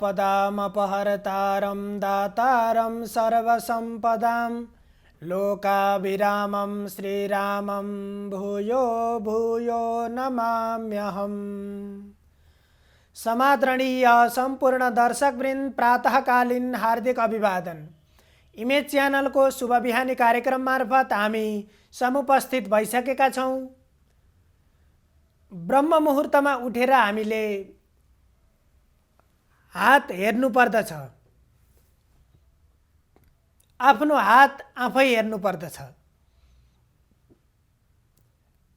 आपदामपहर्तारं दातारं सर्वसम्पदां लोकाभिरामं श्रीरामं भूयो भूयो नमाम्यहम्। समादरणीय सम्पूर्ण दर्शकवृन्द प्रातःकालीन हार्दिक अभिवादन। इमेज च्यानलको शुभ बिहानी कार्यक्रम मार्फत हामी समुपस्थित भइसकेका छौँ। ब्रह्म मुहुर्तमा उठेर हामीले हात हेर्नु पर्दछ, आफ्नो हात आफै हेर्नु पर्दछ।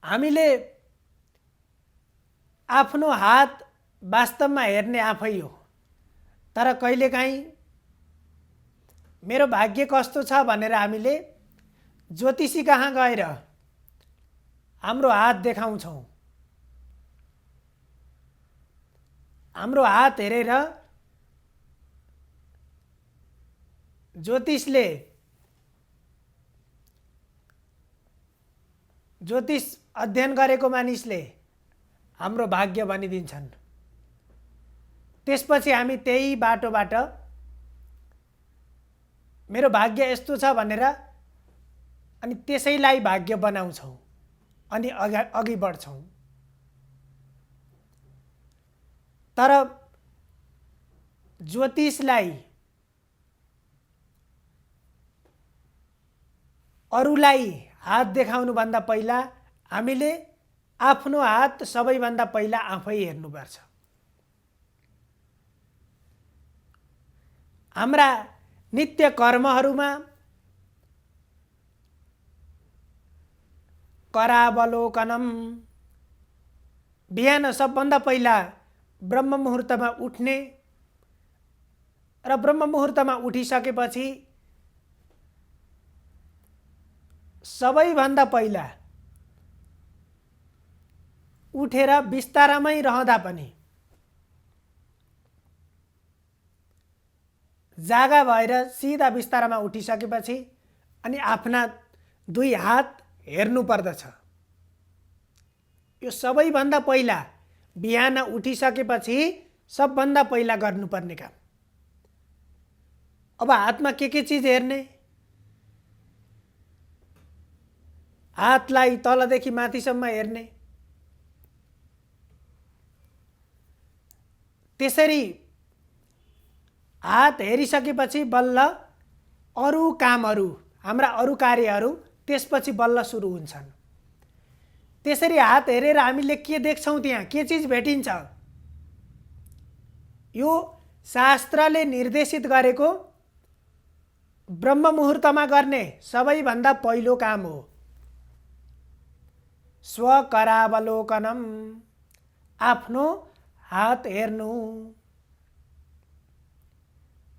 हामीले आफ्नो हात वास्तवमा हेर्ने आफै हो, तर कहिलेकाहीँ मेरो भाग्य कस्तो छ भनेर हामीले ज्योतिषी कहाँ गएर हाम्रो हात देखाउँछौँ। हाम्रो हात हेरेर ज्योतिष अध्ययन गरेको मानिसले हाम्रो भाग्य भनिदिन्छन्। त्यसपछि हामी त्यही बाटोबाट मेरो भाग्य यस्तो छ भनेर अनि त्यसैलाई भाग्य बनाउँछौँ अनि अघि बढ्छौँ। तर ज्योतिषलाई अरूलाई हात देखाउनुभन्दा पहिला हामीले आफ्नो हात सबैभन्दा पहिला आफै हेर्नुपर्छ। हाम्रा नित्य कर्महरूमा करावलोकनम, बिहान सबभन्दा पहिला ब्रह्म मुहुर्तमा उठ्ने र ब्रह्म मुहुर्तमा उठिसकेपछि सबैभन्दा पहिला उठेर बिस्तारामै रहँदा पनि जागा भएर सिधा बिस्तारामा उठिसकेपछि अनि आफ्ना दुई हात हेर्नु पर्दछ। यो सबैभन्दा पहिला बिहान उठिसकेपछि सबभन्दा पहिला गर्नुपर्ने काम। अब हातमा के चीज हेर्ने? हातलाई तलदेखि माथिसम्म हेर्ने। त्यसरी हात हेरिसकेपछि बल्ल अरू कामहरू, हाम्रा अरू कार्यहरू त्यसपछि बल्ल सुरु हुन्छन्। त्यसरी हात हेरेर हामीले के देख्छौँ, त्यहाँ के चीज भेटिन्छ? यो शास्त्रले निर्देशित गरेको ब्रह्म मुहुर्तमा गर्ने सबैभन्दा पहिलो काम हो। स्वकरावलोकनम, आफ्नो हात हेर्नु।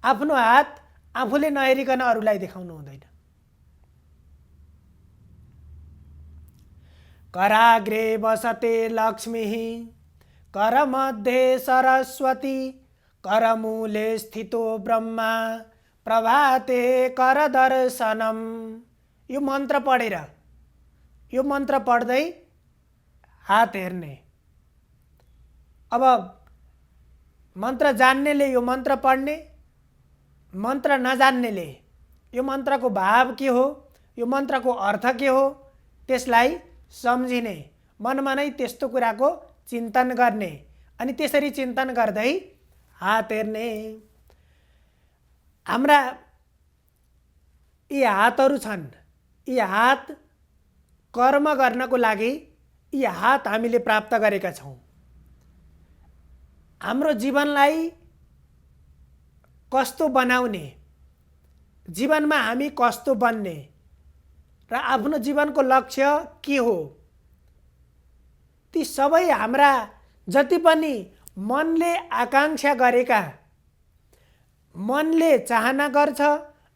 आफ्नो हात आफूले नहेरिकन अरूलाई देखाउनु हुँदैन। कराग्रे वसते लक्ष्मीः करमध्ये सरस्वती करमूले स्थितो ब्रह्मा प्रभाते करदर्शनम। यो मन्त्र पढेर, यो मन्त्र पढ्दै हात हेर्ने। अब मन्त्र जान्नेले यो मन्त्र पढ्ने, मन्त्र नजान्नेले यो मन्त्रको भाव के हो, यो मन्त्रको अर्थ के हो त्यसलाई सम्झिने, मनमा नै त्यस्तो कुराको चिन्तन गर्ने अनि त्यसरी चिन्तन गर्दै हात हेर्ने। हाम्रा यी हातहरू छन्, यी हात कर्म गर्नको लागि यी हात हामीले प्राप्त गरेका छौँ। हाम्रो जीवनलाई कस्तो बनाउने, जीवनमा हामी कस्तो बन्ने र आफ्नो जीवनको लक्ष्य के हो, ती सबै हाम्रा जति पनि मनले आकांक्षा गरेका, मनले चाहना गर्छ,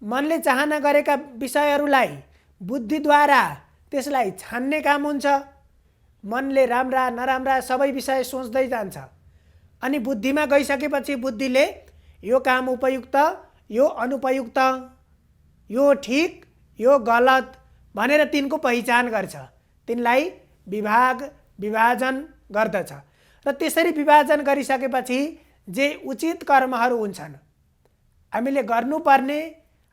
मनले चाहना गरेका विषयहरूलाई बुद्धिद्वारा त्यसलाई छान्ने काम हुन्छ। मनले राम्रा नराम्रा सबै विषय सोच्दै जान्छ अनि बुद्धिमा गइसकेपछि बुद्धिले यो काम उपयुक्त, यो अनुपयुक्त, यो ठीक, यो गलत भनेर तिनको पहिचान गर्छ। तिनलाई विभाजन गर्दछ र त्यसरी विभाजन गरिसकेपछि जे उचित कर्महरू हुन्छन्, हामीले गर्नुपर्ने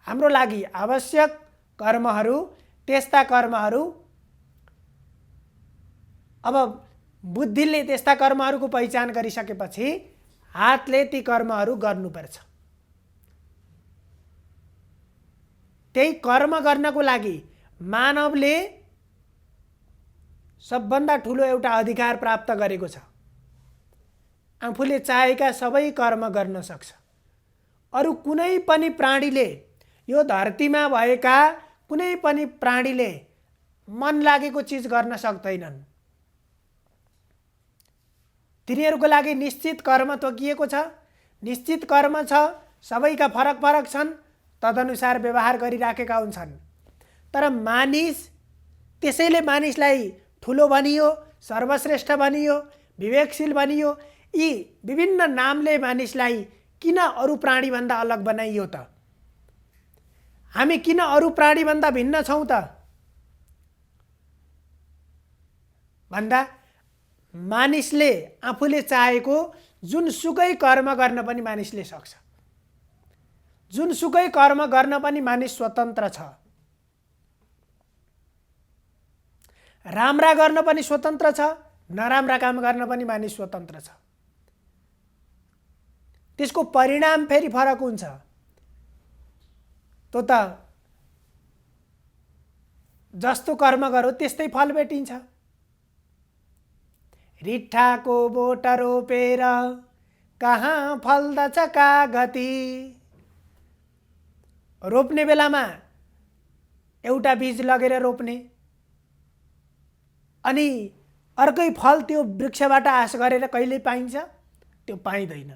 हाम्रो लागि आवश्यक कर्महरू, त्यस्ता कर्महरू अब बुद्धिले त्यस्ता कर्महरूको पहिचान गरिसकेपछि हातले ती कर्महरू गर्नुपर्छ। त्यही कर्म गर्नको लागि मानवले सबभन्दा ठुलो एउटा अधिकार प्राप्त गरेको छ। आफूले चाहेका सबै कर्म गर्न सक्छ। अरू कुनै पनि प्राणीले, यो धरतीमा भएका कुनै पनि प्राणीले मन लागेको चिज गर्न सक्दैनन्। तिनीहरूको लागि निश्चित कर्म तोकिएको छ, निश्चित कर्म छ, सबैका फरक फरक छन्, तदनुसार व्यवहार गरिराखेका हुन्छन्। तर मानिस, त्यसैले मानिसलाई ठुलो भनियो, सर्वश्रेष्ठ भनियो, विवेकशील भनियो। यी विभिन्न नामले मानिसलाई किन अरू प्राणीभन्दा अलग बनाइयो त? हामी किन अरू प्राणीभन्दा भिन्न छौँ त? भन्दा मानिसले आफूले चाहेको जुनसुकै कर्म गर्न पनि मानिसले सक्छ। जुनसुकै कर्म गर्न पनि मानिस स्वतन्त्र छ। राम्रा गर्न पनि स्वतन्त्र छ, नराम्रा काम गर्न पनि मानिस स्वतन्त्र छ। त्यसको परिणाम फेरि फरक हुन्छ। त्यो त जस्तो कर्म गरो त्यस्तै फल भेटिन्छ। रिठ्ठाको बोट रोपेर कहाँ फल्दछ कागती। रोप्ने बेलामा एउटा बीज लगेर रोप्ने, अनि अर्कै फल त्यो वृक्षबाट आश गरेर कहिले पाइन्छ? त्यो पाइँदैन।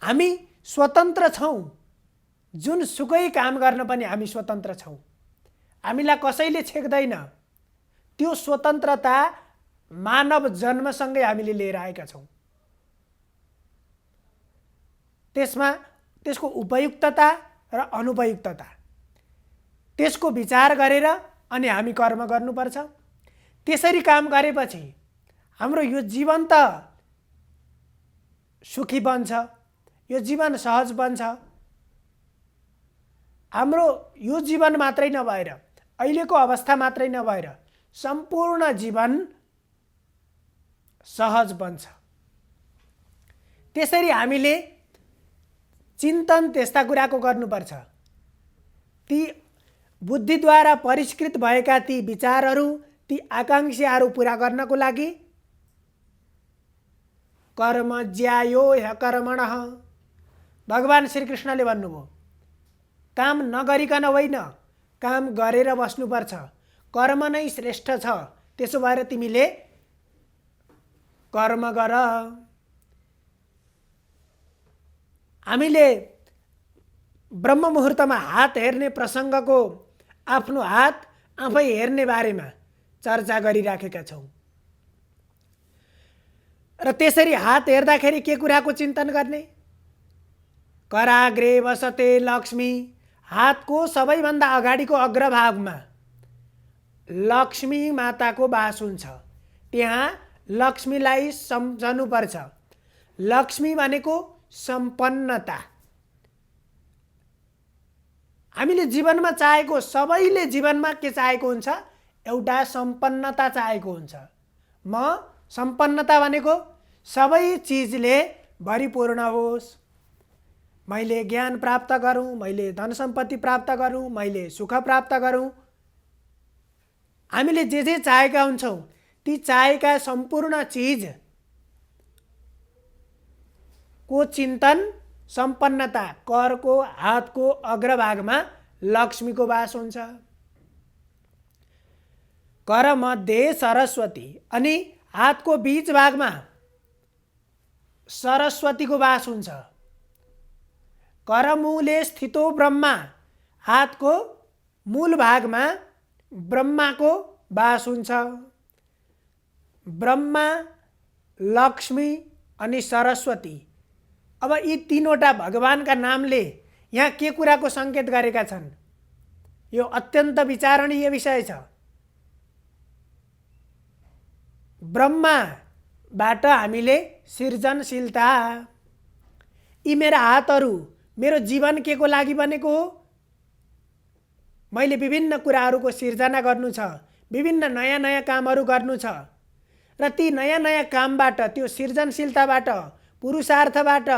हामी स्वतन्त्र छौँ। जुनसुकै काम गर्न पनि हामी स्वतन्त्र छौँ। हामीलाई कसैले छेक्दैन। त्यो स्वतन्त्रता मानव जन्मसँगै हामीले लिएर आएका छौँ। त्यसको उपयुक्तता र अनुपयुक्तता, त्यसको विचार गरेर अनि हामी कर्म गर्नुपर्छ। त्यसरी काम गरेपछि हाम्रो यो जीवन त सुखी बन्छ, यो जीवन सहज बन्छ। हाम्रो यो जीवन मात्रै नभएर, अहिलेको अवस्था मात्रै नभएर सम्पूर्ण जीवन सहज बन्छ। त्यसरी हामीले चिन्तन त्यस्ता कुराको गर्नुपर्छ। ती बुद्धिद्वारा परिष्कृत भएका ती विचारहरू, ती आकांक्षाहरू पूरा गर्नको लागि कर्म ज्यायो ह्य कर्मणः, भगवान श्रीकृष्णले भन्नुभयो, काम नगरिकन होइन, काम गरेर बस्नुपर्छ। कर्म नै श्रेष्ठ छ। त्यसो भएर तिमीले कर्म गर। हामीले ब्रह्म मुहुर्तमा हात हेर्ने प्रसङ्गको आफ्नो हात आफै हेर्ने बारेमा चर्चा गरिराखेका छौँ। र त्यसरी हात हेर्दाखेरि के कुराको चिन्तन गर्ने? कराग्रे वसते लक्ष्मी, हातको सबैभन्दा अगाडिको अग्रभागमा लक्ष्मी माताको बास हुन्छ। त्यहाँ लक्ष्मीलाई सम्झनुपर्छ। लक्ष्मी भनेको सम्पन्नता। हामीले जीवनमा चाहेको, सबैले जीवनमा के चाहेको हुन्छ? एउटा सम्पन्नता चाहेको हुन्छ। सम्पन्नता भनेको सबै चिजले भरिपूर्ण होस्। मैले ज्ञान प्राप्त गरौँ, मैले धन सम्पत्ति प्राप्त गरौँ, मैले सुख प्राप्त गरौँ। हामीले जे जे चाहेका हुन्छौँ ती चाहेका सम्पूर्ण चिज को चिन्तन सम्पन्नता, करको हातको अग्रभागमा लक्ष्मीको वास हुन्छ। कर मध्ये सरस्वती, अनि हातको बीच भागमा सरस्वतीको वास हुन्छ। करमूले स्थितो ब्रह्मा, हातको मूल भागमा ब्रह्माको वास हुन्छ। ब्रह्मा, लक्ष्मी अनि सरस्वती, अब यी तीनवटा भगवानका नामले यहाँ के कुराको सङ्केत गरेका छन्? यो अत्यन्त विचारणीय विषय छ। ब्रह्माबाट हामीले सृजनशीलता, यी मेरा हातहरू मेरो जीवन के को लागि बनेको हो? मैले विभिन्न कुराहरूको सिर्जना गर्नु छ, विभिन्न नयाँ नयाँ कामहरू गर्नु छ र ती नयाँ नयाँ कामबाट, त्यो सृजनशीलताबाट, पुरुषार्थबाट,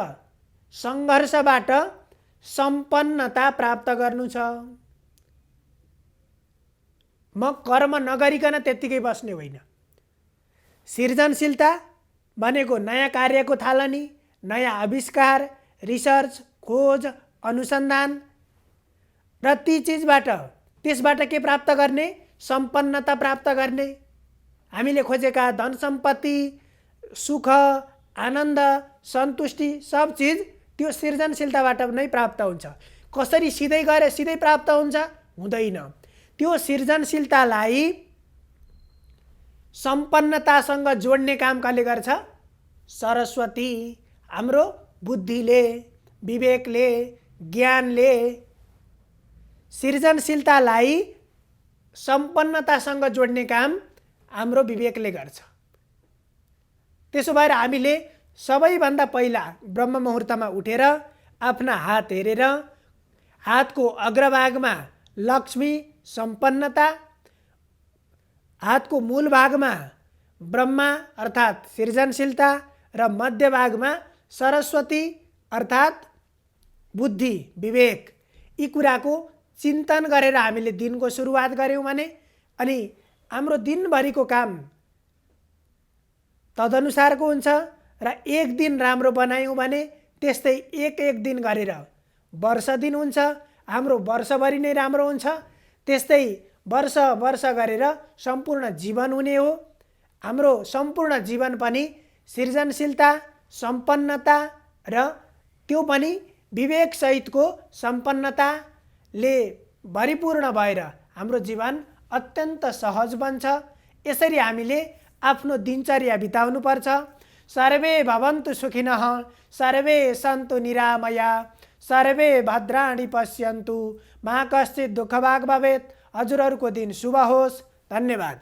सङ्घर्षबाट सम्पन्नता प्राप्त गर्नु छ। म कर्म नगरिकन त्यत्तिकै बस्ने होइन। सृजनशीलता भनेको नयाँ कार्यको थालनी, नयाँ आविष्कार, रिसर्च, खोज, अनुसन्धान र ती चिजबाट, त्यसबाट के प्राप्त गर्ने? सम्पन्नता प्राप्त गर्ने। हामीले खोजेका धन सम्पत्ति, सुख, आनन्द, सन्तुष्टि सब चिज त्यो सृजनशीलताबाट नै प्राप्त हुन्छ। कसरी सिधै गरे सिधै प्राप्त हुन्छ? हुँदैन। त्यो सृजनशीलतालाई सम्पन्नतासँग जोड्ने काम कसले गर्छ? सरस्वती, हाम्रो बुद्धिले, विवेकले, ज्ञानले सृजनशीलतालाई सम्पन्नतासँग जोड्ने काम हाम्रो विवेकले गर्छ। त्यसो भएर हामीले सबैभन्दा पहिला ब्रह्म मुहुर्तमा उठेर आफ्ना हात हेरेर हातको अग्रभागमा लक्ष्मी, सम्पन्नता, हातको मूल भागमा ब्रह्मा अर्थात् सृजनशीलता र मध्यभागमा सरस्वती अर्थात् बुद्धि, विवेक, यी कुराको चिन्तन गरेर हामीले दिनको सुरुवात गऱ्यौँ भने अनि हाम्रो दिनभरिको काम तदनुसारको हुन्छ र एक दिन राम्रो बनायौँ भने त्यस्तै एक दिन गरेर वर्ष दिन हुन्छ, हाम्रो वर्षभरि नै राम्रो हुन्छ। त्यस्तै वर्ष गरेर सम्पूर्ण जीवन हुने हो। हाम्रो सम्पूर्ण जीवन पनि सृजनशीलता, सम्पन्नता र त्यो पनि विवेकसहितको सम्पन्नताले भरिपूर्ण भएर हाम्रो जीवन अत्यन्त सहज बन्छ। यसरी हामीले आफ्नो दिनचर्या बिताउनुपर्छ। सर्वे भवन्तु सुखिनः, सर्वे सन्तु निरामया, सर्वे भद्राणि पश्यन्तु, मा कश्चित् दुःखभाग् भवेत्। हजुरहरूको दिन शुभ होस्। धन्यवाद।